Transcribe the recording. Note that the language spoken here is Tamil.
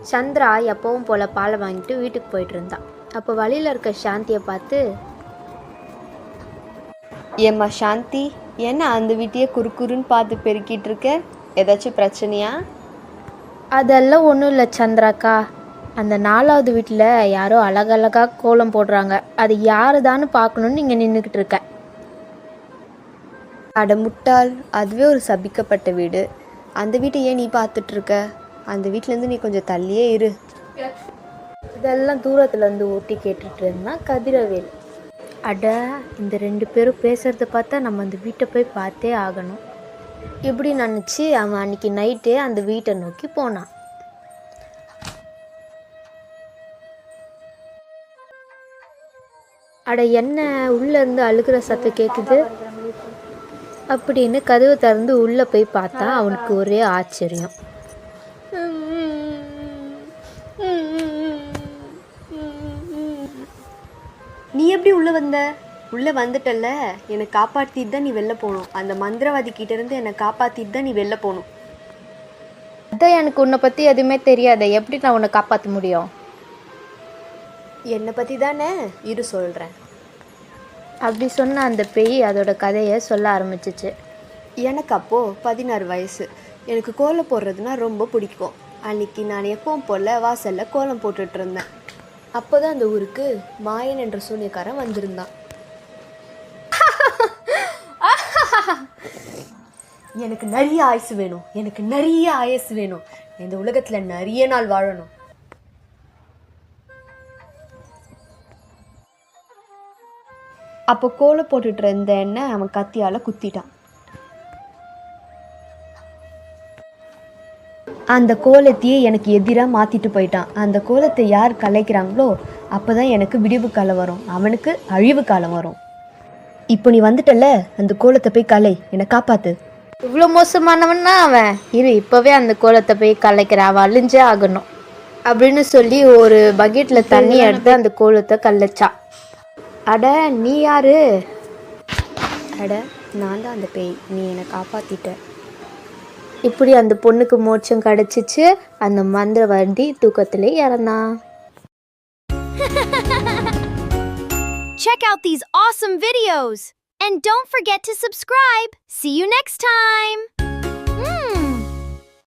சந்திரா எப்பவும் போல் பாலை வாங்கிட்டு வீட்டுக்கு போயிட்டு இருந்தா. அப்போ வழியில் இருக்க சாந்தியை பார்த்து, ஏம்மா சாந்தி, என்ன அந்த வீட்டையே குறுக்குறுன்னு பார்த்து பெருக்கிட்டு இருக்க? ஏதாச்சும் பிரச்சனையா? அதெல்லாம் ஒன்றும் இல்லை சந்திராக்கா, அந்த 4வது வீட்டில் யாரோ அழகழகாக கோலம் போடுறாங்க, அது யாருதான்னு பார்க்கணுன்னு இங்கே நின்றுக்கிட்டு இருக்கேன். அட முட்டாள், அதுவே ஒரு சபிக்கப்பட்ட வீடு. அந்த வீட்டை ஏன் நீ பார்த்துட்ருக்க? அந்த வீட்டிலேருந்து நீ கொஞ்சம் தள்ளியே இரு. இதெல்லாம் தூரத்துலேருந்து ஓட்டி கேட்டுட்டு இருந்தான் கதிரவேல். அட, இந்த 2 பேரும் பேசுகிறத பார்த்தா நம்ம அந்த வீட்டை போய் பார்த்தே ஆகணும். இப்படி நினச்சி அவன் அன்றைக்கி நைட்டே அந்த வீட்டை நோக்கி போனான். அட, என்ன உள்ளேருந்து அழுகிற சத்தம் கேட்குது அப்படின்னு கதவை திறந்து உள்ளே போய் பார்த்தா அவனுக்கு ஒரே ஆச்சரியம். நீ எப்படி உள்ளே வந்த? உள்ளே வந்துட்டல்ல, என்னை காப்பாற்றிட்டு தான் நீ வெளில போகணும். அந்த மந்திரவாதி கிட்டேருந்து என்னை காப்பாற்றிட்டு தான் நீ வெளில போகணும். அதான் எனக்கு உன்னை பற்றி எதுவுமே தெரியாது, எப்படி நான் உன்னை காப்பாற்ற முடியும்? என்னை பற்றி தானே, இரு சொல்கிறேன். அப்படி சொன்ன அந்த பேய் அதோட கதையை சொல்ல ஆரம்பிச்சிச்சு. எனக்கு அப்போது 16 வயசு. எனக்கு கோலம் போடுறதுனா ரொம்ப பிடிக்கும். அன்றைக்கி நான் எப்பவும் போல் வாசலில் கோலம் போட்டுட்டு இருந்தேன். அப்போ தான் அந்த ஊருக்கு மாயன் என்ற சூனியக்காரன் வந்திருந்தான். எனக்கு நிறைய ஆயுசு வேணும், எனக்கு நிறைய ஆயுசு வேணும், இந்த உலகத்தில் நிறைய நாள் வாழணும். அப்போ கோலம் போட்டுட்டு இருந்த என்ன அவன் கத்தியால் குத்திட்டான். அந்த கோலத்தையே எனக்கு எதிராக மாற்றிட்டு போயிட்டான். அந்த கோலத்தை யார் கலைக்கிறாங்களோ அப்போ தான் எனக்கு விடிவு காலம் வரும், அவனுக்கு அழிவு காலம் வரும். இப்போ நீ வந்துட்டல, அந்த கோலத்தை போய் கலை, என்னை காப்பாற்று. இவ்வளோ மோசமானவன்னா அவன்? இரு, இப்போவே அந்த கோலத்தை போய் கலைக்கிற, அவன் அழிஞ்சே ஆகணும் அப்படின்னு சொல்லி ஒரு பக்கெட்டில் தண்ணி எடுத்து அந்த கோலத்தை கலைச்சா. அட, நீ யாரு? அட, நான் தான் அந்த பேய், நீ என்னை காப்பாற்றிட்ட. இப்படி அந்த பொண்ணுக்கு மோட்சம் கிடச்சிச்சு. அந்த மந்திரவாதி தூக்கத்திலே இறந்தான். Check out these awesome videos and don't forget to subscribe. See you next time.